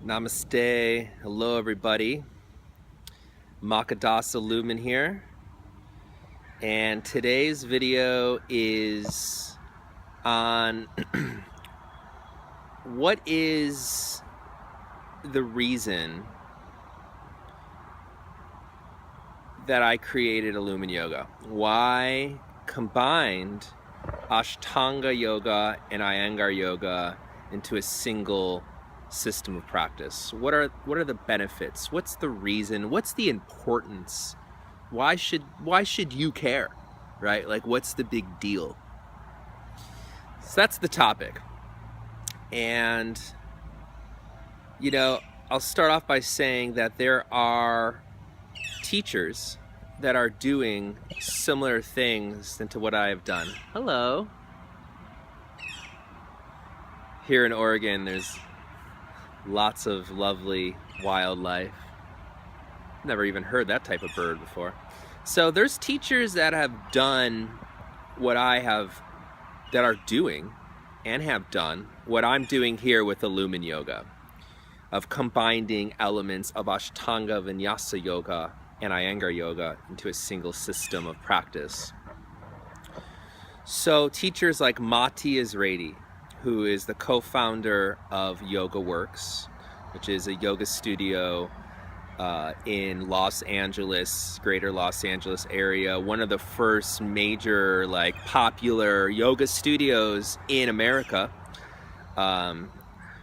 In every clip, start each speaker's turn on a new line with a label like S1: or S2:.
S1: Namaste. Hello, everybody. Mahkah Das Elumen here. And today's video is on what is the reason that I created Elumen Yoga. Why combined Ashtanga Yoga and Iyengar Yoga into a single system of practice. What are the benefits? What's the reason? What's the importance? Why should you care? Right? Like, what's the big deal? So that's the topic. And I'll start off by saying that there are teachers that are doing similar things to what I have done. Hello. Here in Oregon, there's lots of lovely wildlife. Never even heard that type of bird before. So there's teachers that have done what I have, that are doing and have done what I'm doing here with Elumen Yoga, of combining elements of Ashtanga Vinyasa Yoga and Iyengar Yoga into a single system of practice. So teachers like Mati Israedi, who is the co-founder of Yoga Works, which is a yoga studio in Los Angeles, greater Los Angeles area, one of the first major popular yoga studios in America.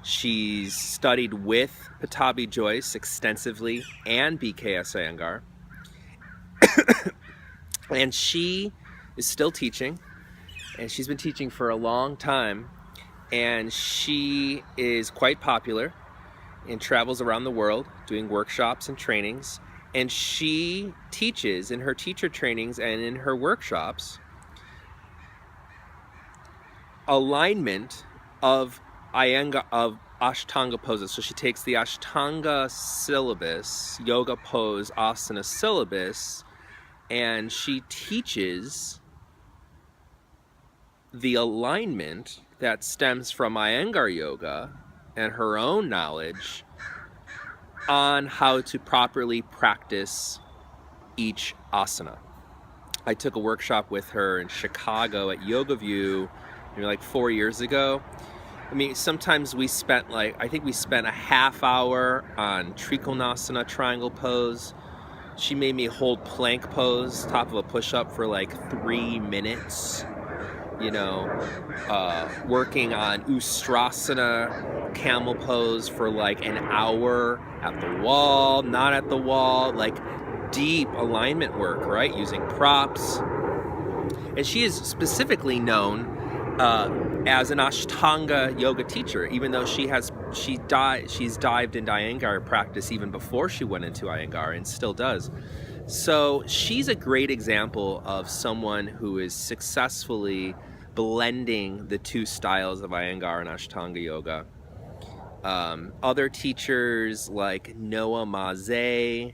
S1: She's studied with Pattanhi Jois extensively and BKS Iyengar. And she is still teaching, and she's been teaching for a long time. And she is quite popular and travels around the world doing workshops and trainings. And she teaches in her teacher trainings and in her workshops alignment of Ashtanga poses. So she takes the Ashtanga syllabus, yoga pose, asana syllabus, and she teaches the alignment that stems from Iyengar Yoga and her own knowledge on how to properly practice each asana. I took a workshop with her in Chicago at Yoga View maybe 4 years ago. I mean, sometimes we spent I think we spent a half hour on Trikonasana triangle pose. She made me hold plank pose, top of a push-up, for 3 minutes. Working on Ustrasana, camel pose, for an hour at the wall, not at the wall, deep alignment work, right? Using props. And she is specifically known as an Ashtanga yoga teacher, even though she's dived into Iyengar practice even before she went into Iyengar, and still does. So she's a great example of someone who is successfully blending the two styles of Iyengar and Ashtanga Yoga. Other teachers like Noah Maze,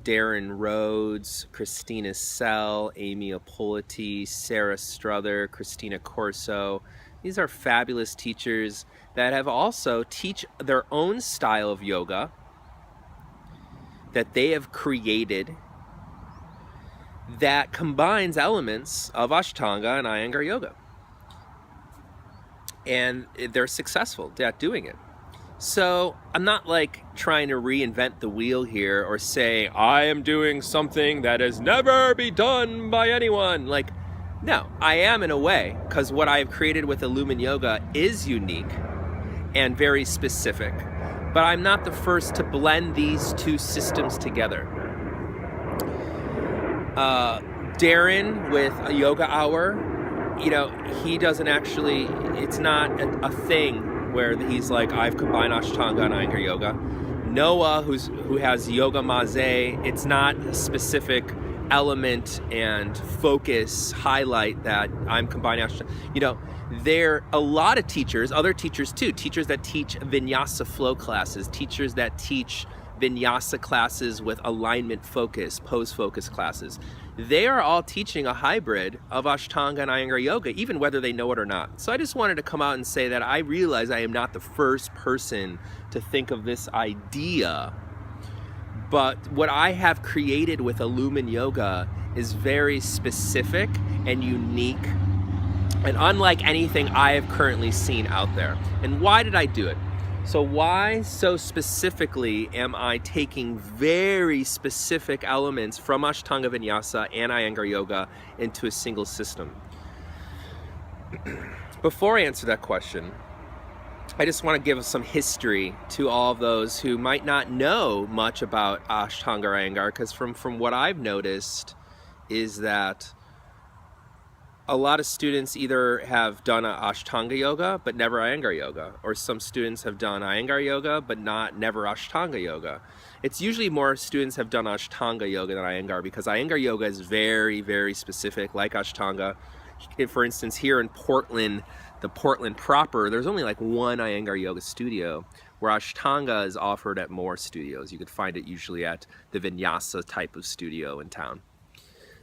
S1: Darren Rhodes, Christina Sell, Amy Apoliti, Sarah Struther, Christina Corso. These are fabulous teachers that have also teach their own style of yoga that they have created that combines elements of Ashtanga and Iyengar Yoga. And they're successful at doing it. So I'm not trying to reinvent the wheel here or say I am doing something that has never been done by anyone. No, I am in a way, because what I've created with Elumen Yoga is unique and very specific. But I'm not the first to blend these two systems together. Darren with a yoga hour, he doesn't actually, it's not a thing where he's I've combined Ashtanga and Iyengar Yoga. Noah, who has Yoga Maze, it's not a specific element and focus highlight that I'm combining Ashtanga. There are a lot of teachers, other teachers too, teachers that teach Vinyasa flow classes, teachers that teach vinyasa classes with alignment focus, pose focus classes. They are all teaching a hybrid of Ashtanga and Iyengar Yoga, even whether they know it or not. So I just wanted to come out and say that I realize I am not the first person to think of this idea, but what I have created with Elumen Yoga is very specific and unique and unlike anything I have currently seen out there. And why did I do it? So why so specifically am I taking very specific elements from Ashtanga Vinyasa and Iyengar Yoga into a single system? Before I answer that question, I just want to give some history to all of those who might not know much about Ashtanga Iyengar, because from what I've noticed is that a lot of students either have done Ashtanga Yoga but never Iyengar Yoga, or some students have done Iyengar Yoga but never Ashtanga Yoga. It's usually more students have done Ashtanga Yoga than Iyengar, because Iyengar Yoga is very, very specific, like Ashtanga. For instance, here in Portland, the Portland proper, there's only like one Iyengar Yoga studio, where Ashtanga is offered at more studios. You could find it usually at the Vinyasa type of studio in town.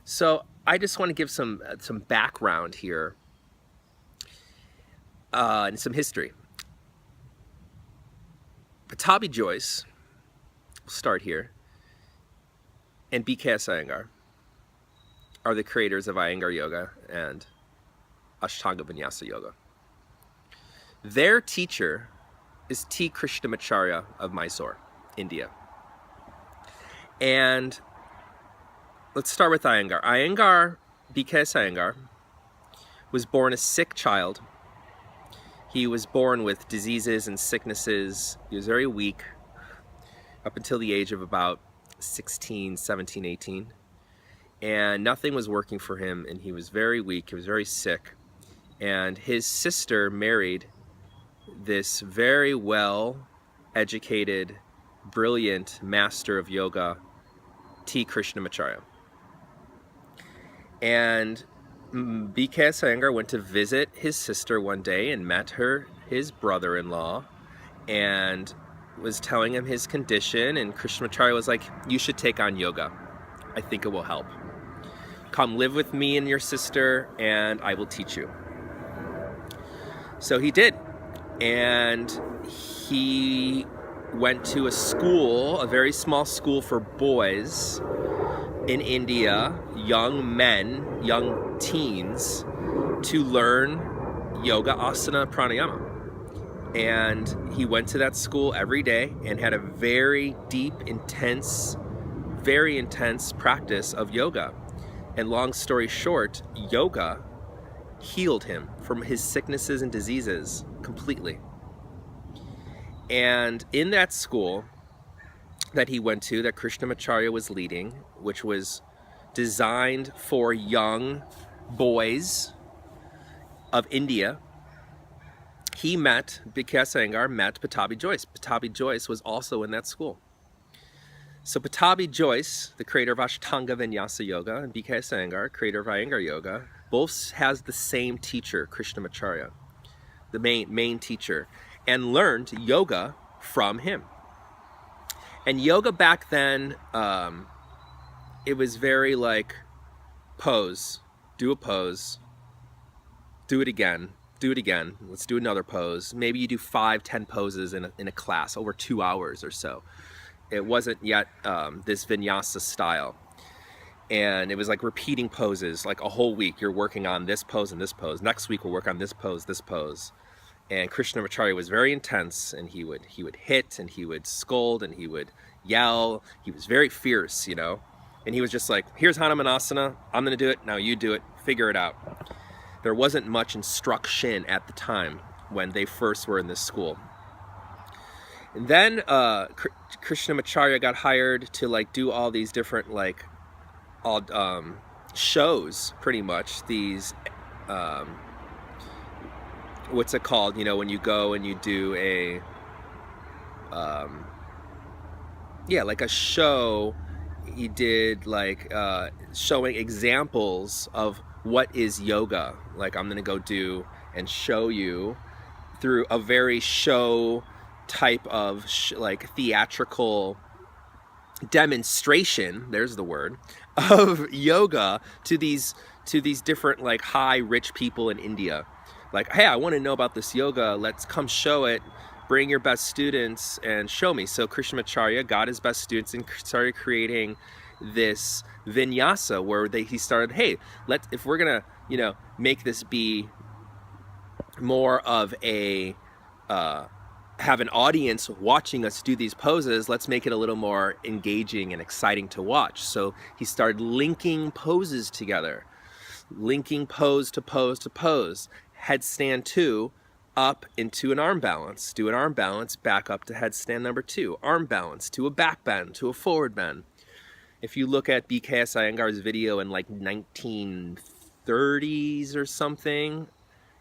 S1: So I just want to give some background here and some history. Pattanhi Jois, we'll start here, and BKS Iyengar are the creators of Iyengar Yoga and Ashtanga Vinyasa Yoga. Their teacher is T. Krishnamacharya of Mysore, India. And let's start with Iyengar. Iyengar, BKS Iyengar, was born a sick child. He was born with diseases and sicknesses. He was very weak up until the age of about 16, 17, 18. And nothing was working for him, and he was very weak. He was very sick. And his sister married this very well-educated, brilliant master of yoga, T. Krishnamacharya. And BKS Iyengar went to visit his sister one day and met his brother-in-law, and was telling him his condition, and Krishnamacharya was like, "You should take on yoga. I think it will help. Come live with me and your sister, and I will teach you." So he did, and he went to a school, a very small school for boys in India, young men, young teens, to learn yoga, asana, pranayama. And he went to that school every day and had a very deep, very intense practice of yoga. And long story short, yoga healed him from his sicknesses and diseases completely. And in that school that he went to, that Krishnamacharya was leading, which was designed for young boys of India, BKS Iyengar met Pattanhi Jois. Pattanhi Jois was also in that school. So Pattanhi Jois, the creator of Ashtanga Vinyasa Yoga, and BKS Iyengar, creator of Iyengar Yoga, both has the same teacher, Krishnamacharya, the main teacher, and learned yoga from him. And yoga back then, it was very like pose, do a pose, do it again, let's do another pose. Maybe you do 5-10 poses in a class over 2 hours or so. It wasn't yet this vinyasa style. And it was like repeating poses, like a whole week. You're working on this pose and this pose. Next week we'll work on this pose, this pose. And Krishnamacharya was very intense, and he would hit, and he would scold, and he would yell. He was very fierce, you know. And he was just like, here's Hanumanasana, I'm gonna do it, now you do it, figure it out. There wasn't much instruction at the time when they first were in this school. And then Krishnamacharya got hired to like do all these different like shows, pretty much. These what's it called, you know, when you go and you do a like a show. He did like showing examples of what is yoga. Like, I'm gonna go do and show you through a very show type of like theatrical demonstration, there's the word, of yoga to these different like high rich people in India. Like, hey, I want to know about this yoga, let's come show it, bring your best students and show me. So Krishnamacharya got his best students and started creating this vinyasa where he started, hey, if we're gonna, you know, make this be more of a have an audience watching us do these poses, let's make it a little more engaging and exciting to watch. So he started linking poses together, linking pose to pose to pose. Headstand 2, up into an arm balance. Do an arm balance, back up to headstand number 2. Arm balance to a back bend, to a forward bend. If you look at BKS Iyengar's video in like 1930s or something,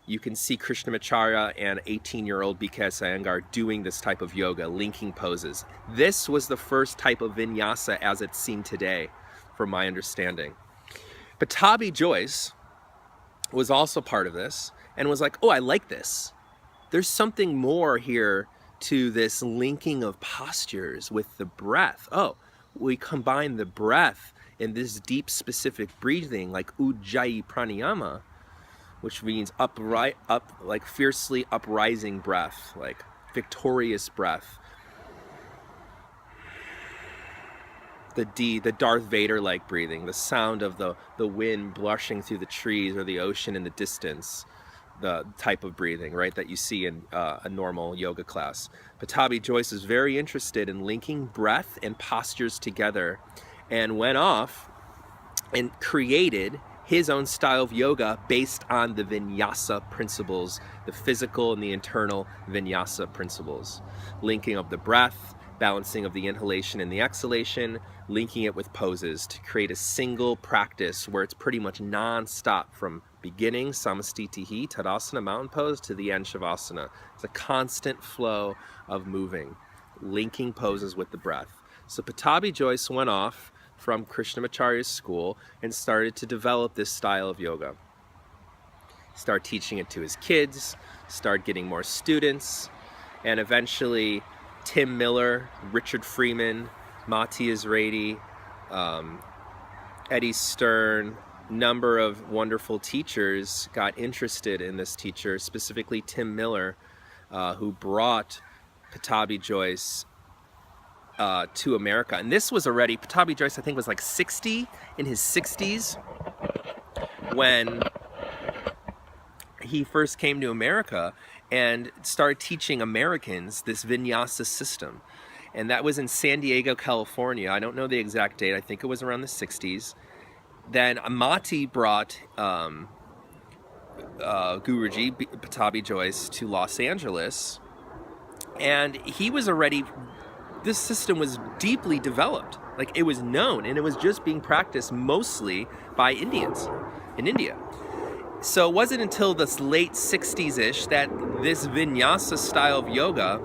S1: you can see Krishnamacharya and 18-year-old BKS Iyengar doing this type of yoga, linking poses. This was the first type of vinyasa as it's seen today, from my understanding. Pattanhi Jois was also part of this and was like, oh, I like this. There's something more here to this linking of postures with the breath. Oh, we combine the breath in this deep specific breathing like Ujjayi pranayama, which means upright, like fiercely uprising breath, like victorious breath. The Darth Vader-like breathing, the sound of the wind blushing through the trees or the ocean in the distance, the type of breathing, right, that you see in a normal yoga class. Pattanhi Jois is very interested in linking breath and postures together and went off and created his own style of yoga based on the vinyasa principles, the physical and the internal vinyasa principles. Linking of the breath, balancing of the inhalation and the exhalation, linking it with poses to create a single practice where it's pretty much non-stop from beginning, samastitihi, tadasana, mountain pose, to the end, shavasana. It's a constant flow of moving, linking poses with the breath. So Pattanhi Jois went off from Krishnamacharya's school and started to develop this style of yoga. Start teaching it to his kids, start getting more students, and eventually Tim Miller, Richard Freeman, Mati Israedi, Eddie Stern, number of wonderful teachers got interested in this teacher, specifically Tim Miller, who brought Pattanhi Jois to America. And this was already, Pattanhi Jois I think was like 60, in his 60s, when he first came to America and started teaching Americans this vinyasa system. And that was in San Diego, California. I don't know the exact date, I think it was around the 60s. Then Amati brought Guruji, Pattanhi Jois, to Los Angeles, and he was already, this system was deeply developed. Like, it was known, and it was just being practiced mostly by Indians in India. So it wasn't until this late 60s-ish that this vinyasa style of yoga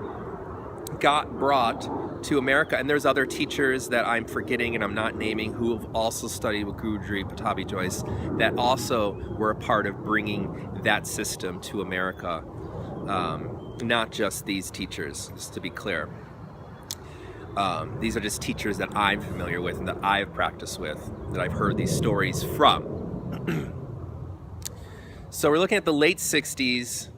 S1: got brought to America. And there's other teachers that I'm forgetting and I'm not naming who have also studied with Guruji Pattanhi Jois that also were a part of bringing that system to America. Not just these teachers, just to be clear. These are just teachers that I'm familiar with and that I've practiced with, that I've heard these stories from. So we're looking at the late 60s.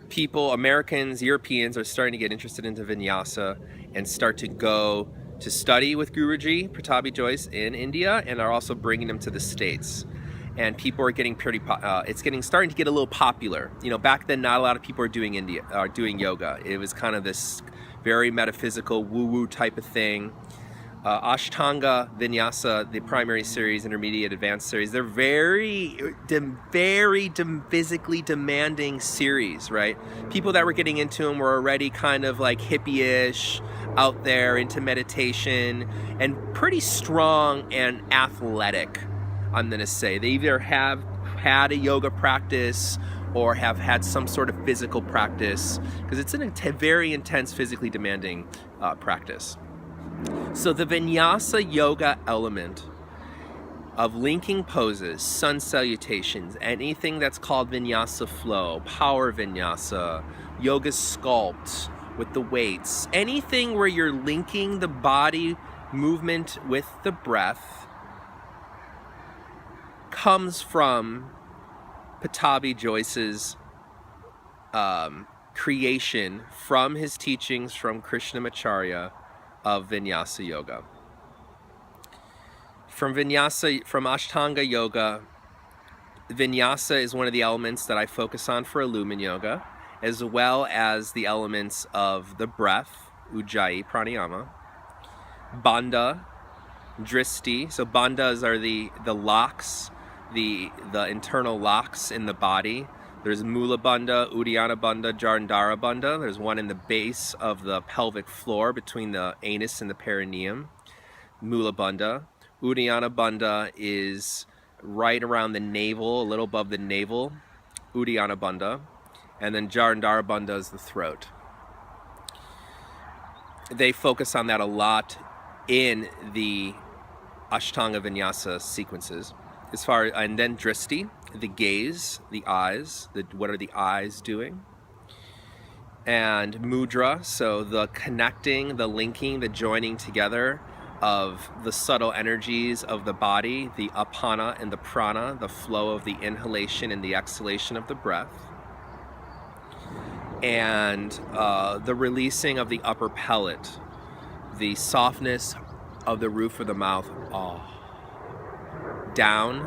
S1: People, Americans, Europeans, are starting to get interested into vinyasa and start to go to study with Guruji Pattanhi Jois in India, and are also bringing them to the States. And people are getting pretty, starting to get a little popular. You know, back then not a lot of people are doing yoga. It was kind of this very metaphysical, woo-woo type of thing. Ashtanga, Vinyasa, the primary series, intermediate, advanced series, they're very physically demanding series, right? People that were getting into them were already kind of like hippie-ish, out there into meditation, and pretty strong and athletic, I'm gonna say. They either have had a yoga practice or have had some sort of physical practice, because it's a very intense, physically demanding practice. So the vinyasa yoga element of linking poses, sun salutations, anything that's called vinyasa flow, power vinyasa, yoga sculpt with the weights, anything where you're linking the body movement with the breath comes from Pattanhi Jois's creation from his teachings from Krishnamacharya of Vinyasa Yoga. From Ashtanga Yoga, Vinyasa is one of the elements that I focus on for Elumen Yoga, as well as the elements of the breath, Ujjayi, Pranayama, Bandha, Dristi. So bandhas are the locks, the internal locks in the body. There's Mula Bandha, Uddiyana Bandha, Jarandhara Bandha. There's one in the base of the pelvic floor between the anus and the perineum, Mula Bandha. Uddiyana Bandha is right around the navel, a little above the navel, Uddiyana Bandha. And then Jarandhara Bandha is the throat. They focus on that a lot in the Ashtanga Vinyasa sequences. And then Dristi, the gaze, the eyes, what are the eyes doing? And Mudra, so the connecting, the linking, the joining together of the subtle energies of the body, the apana and the prana, the flow of the inhalation and the exhalation of the breath. And the releasing of the upper palate, the softness of the roof of the mouth, down,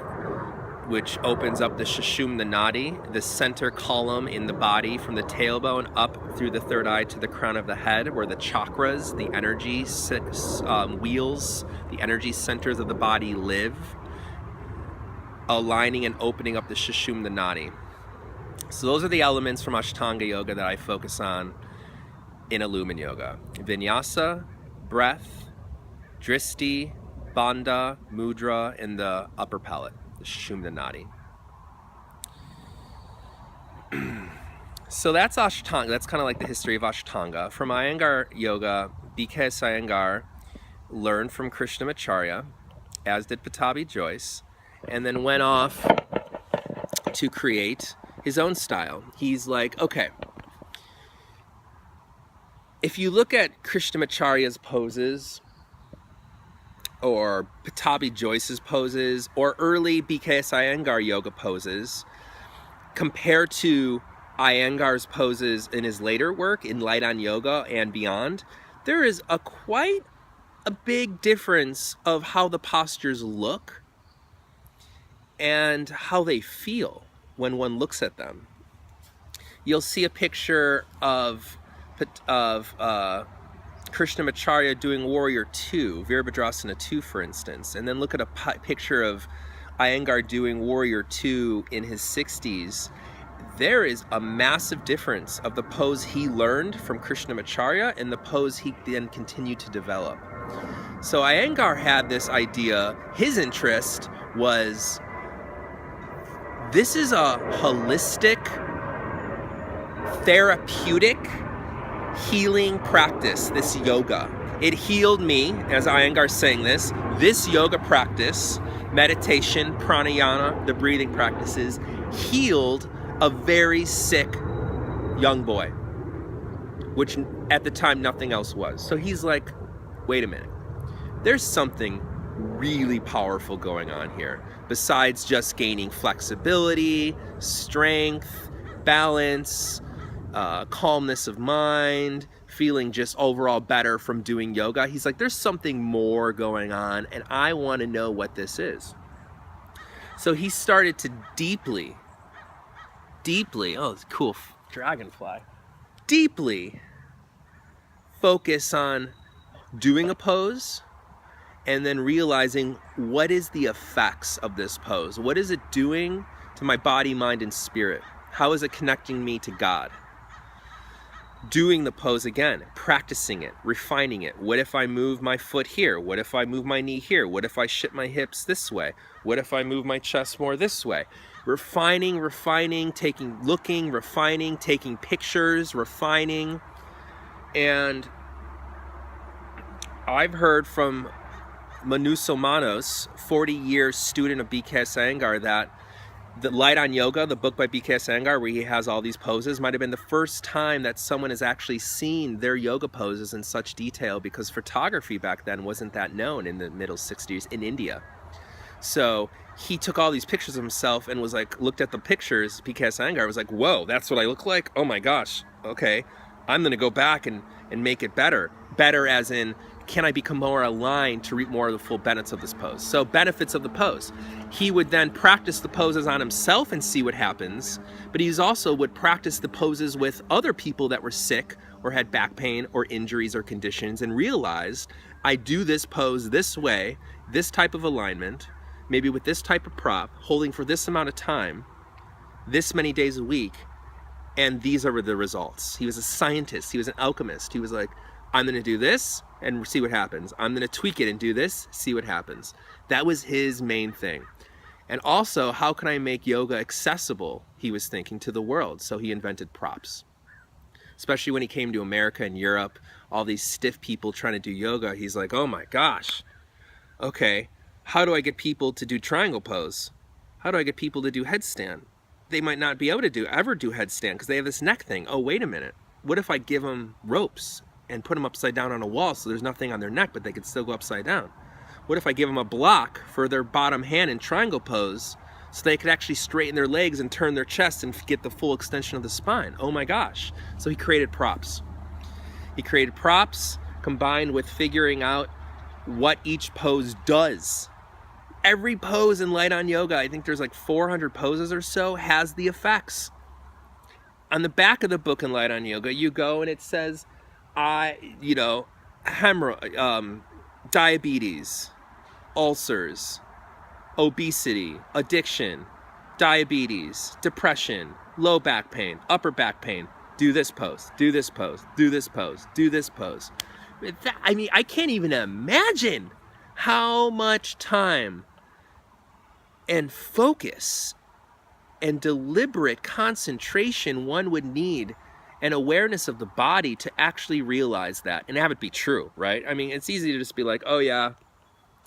S1: which opens up the Sushumna Nadi, the center column in the body from the tailbone up through the third eye to the crown of the head, where the chakras, the energy wheels, the energy centers of the body live, aligning and opening up the Sushumna Nadi. So those are the elements from Ashtanga Yoga that I focus on in Elumen Yoga. Vinyasa, breath, Dristi, Bandha, Mudra, and the upper palate, the Sushumna Nadi. So that's Ashtanga. That's kind of like the history of Ashtanga. From Iyengar Yoga, B.K.S. Iyengar learned from Krishnamacharya, as did Pattanhi Jois, and then went off to create his own style. He's like, okay, if you look at Krishnamacharya's poses, or Pattanhi Jois's poses, or early B.K.S. Iyengar Yoga poses, compared to Iyengar's poses in his later work, in Light on Yoga and beyond, there is quite a big difference of how the postures look and how they feel when one looks at them. You'll see a picture of Krishnamacharya doing Warrior 2, Virabhadrasana 2, for instance, and then look at a picture of Iyengar doing Warrior 2 in his 60s. There is a massive difference of the pose he learned from Krishnamacharya and the pose he then continued to develop. So Iyengar had this idea, his interest was, this is a holistic, therapeutic, healing practice, this yoga. It healed me, as Iyengar's saying this yoga practice, meditation, pranayama, the breathing practices, healed a very sick young boy, which at the time nothing else was. So he's like, wait a minute, there's something really powerful going on here, besides just gaining flexibility, strength, balance, calmness of mind, feeling just overall better from doing yoga. He's like, there's something more going on, and I want to know what this is. So he started to deeply, oh, it's a cool dragonfly, deeply focus on doing a pose and then realizing, what is the effects of this pose? What is it doing to my body, mind, and spirit? How is it connecting me to God? Doing the pose again, practicing it, refining it. What if I move my foot here? What if I move my knee here? What if I shift my hips this way? What if I move my chest more this way? Refining, refining, taking pictures, refining. And I've heard from Manu Somanos, 40-year student of B.K.S. Iyengar, that The Light on Yoga, the book by BKS Iyengar, where he has all these poses, might have been the first time that someone has actually seen their yoga poses in such detail, because photography back then wasn't that known in the middle 60s in India. So he took all these pictures of himself and was like, looked at the pictures, BKS Iyengar was like, whoa, that's what I look like? Oh my gosh, okay. I'm gonna go back and make it better. Better as in, can I become more aligned to reap more of the full benefits of this pose? So benefits of the pose. He would then practice the poses on himself and see what happens, but he also would practice the poses with other people that were sick or had back pain or injuries or conditions, and realized, I do this pose this way, this type of alignment, maybe with this type of prop, holding for this amount of time, this many days a week, and these are the results. He was a scientist, he was an alchemist. He was like, I'm gonna do this and see what happens. I'm gonna tweak it and do this, see what happens. That was his main thing. And also, how can I make yoga accessible, he was thinking, to the world? So he invented props. Especially when he came to America and Europe, all these stiff people trying to do yoga, he's like, oh my gosh, okay, how do I get people to do triangle pose? How do I get people to do headstand? They might not be able to ever do headstand because they have this neck thing. Oh, wait a minute. What if I give them ropes and put them upside down on a wall so there's nothing on their neck, but they could still go upside down? What if I give them a block for their bottom hand in triangle pose so they could actually straighten their legs and turn their chest and get the full extension of the spine? Oh my gosh. So he created props. He created props combined with figuring out what each pose does. Every pose in Light on Yoga, I think there's like 400 poses or so, has the effects. On the back of the book in Light on Yoga, you go and it says, diabetes, ulcers, obesity, addiction, diabetes, depression, low back pain, upper back pain. Do this pose, do this pose, do this pose, do this pose. I mean, I can't even imagine how much time and focus and deliberate concentration one would need, and awareness of the body to actually realize that and have it be true, right? I mean, it's easy to just be like, oh yeah,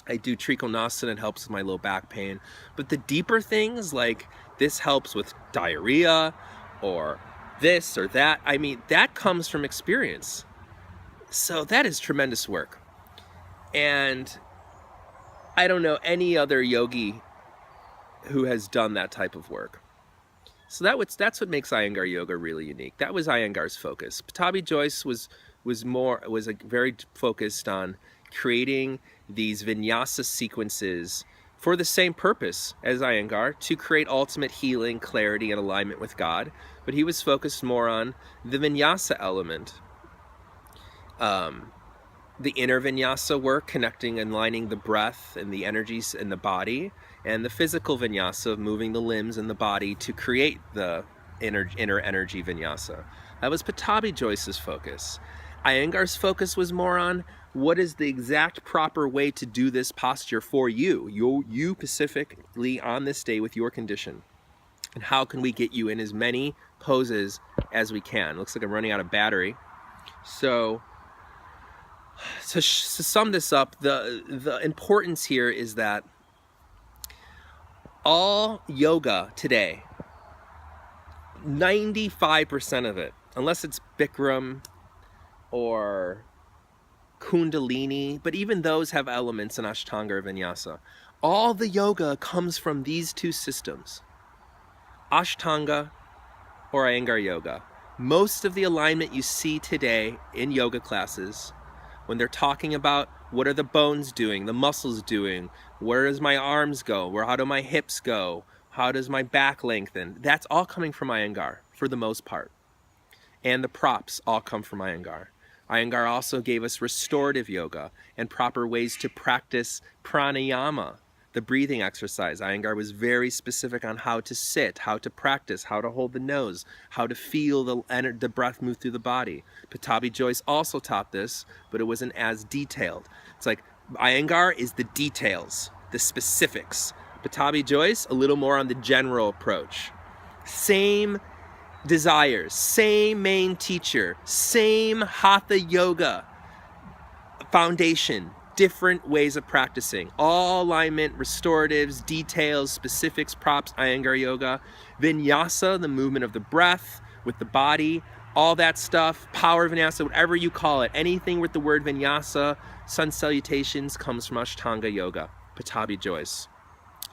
S1: I do Trikonasana, it helps with my low back pain. But the deeper things, like this helps with diarrhea or this or that, I mean, that comes from experience. So that is tremendous work. And I don't know any other yogi who has done that type of work. So that's what makes Iyengar Yoga really unique. That was Iyengar's focus. Pattabhi Jois was very focused on creating these vinyasa sequences for the same purpose as Iyengar, to create ultimate healing, clarity, and alignment with God. But he was focused more on the vinyasa element. The inner vinyasa work, connecting and lining the breath and the energies in the body, and the physical vinyasa of moving the limbs and the body to create the inner energy vinyasa. That was Pattabhi Jois's focus. Iyengar's focus was more on what is the exact proper way to do this posture for you specifically on this day with your condition. And how can we get you in as many poses as we can? Looks like I'm running out of battery. So to sum this up, the importance here is that all yoga today, 95% of it, unless it's Bikram or Kundalini, but even those have elements in Ashtanga or Vinyasa. All the yoga comes from these two systems, Ashtanga or Iyengar Yoga. Most of the alignment you see today in yoga classes, when they're talking about what are the bones doing, the muscles doing, where does my arms go, how do my hips go, how does my back lengthen, that's all coming from Iyengar for the most part. And the props all come from Iyengar. Iyengar also gave us restorative yoga and proper ways to practice pranayama, the breathing exercise. Iyengar was very specific on how to sit, how to practice, how to hold the nose, how to feel the breath move through the body. Pattabhi Jois also taught this, but it wasn't as detailed. It's like Iyengar is the details, the specifics. Pattabhi Jois, a little more on the general approach. Same desires, same main teacher, same Hatha Yoga foundation, different ways of practicing. All alignment, restoratives, details, specifics, props, Iyengar Yoga. Vinyasa, the movement of the breath with the body, all that stuff, power vinyasa, whatever you call it. Anything with the word vinyasa, sun salutations, comes from Ashtanga Yoga, Pattanhi Jois.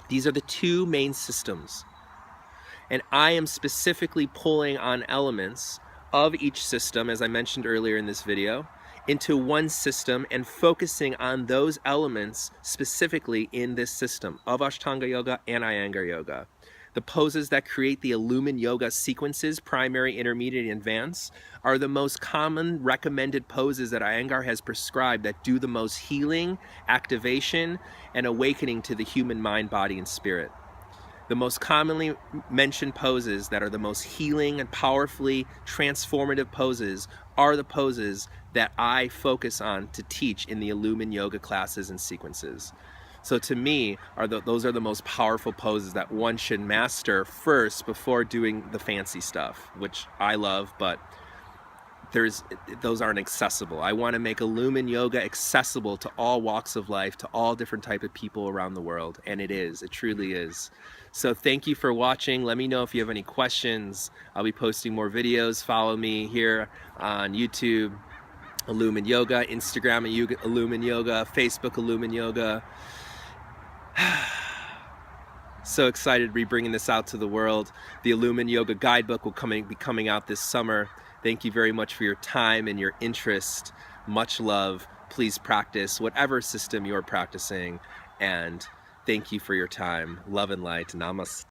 S1: These are the two main systems. And I am specifically pulling on elements of each system, as I mentioned earlier in this video, into one system and focusing on those elements specifically in this system of Ashtanga Yoga and Iyengar Yoga. The poses that create the Elumen Yoga sequences, primary, intermediate, and advanced, are the most common recommended poses that Iyengar has prescribed that do the most healing, activation, and awakening to the human mind, body, and spirit. The most commonly mentioned poses that are the most healing and powerfully transformative poses are the poses that I focus on to teach in the Elumen Yoga classes and sequences. So to me, those are the most powerful poses that one should master first before doing the fancy stuff, which I love, but those aren't accessible. I want to make Elumen Yoga accessible to all walks of life, to all different type of people around the world, and it truly is. So thank you for watching. Let me know if you have any questions. I'll be posting more videos. Follow me here on YouTube, Elumen Yoga, Instagram Elumen Yoga, Facebook Elumen Yoga. So excited to be bringing this out to the world. The Elumen Yoga guidebook will be coming out this summer. Thank you very much for your time and your interest. Much love. Please practice whatever system you're practicing. And thank you for your time. Love and light. Namaste.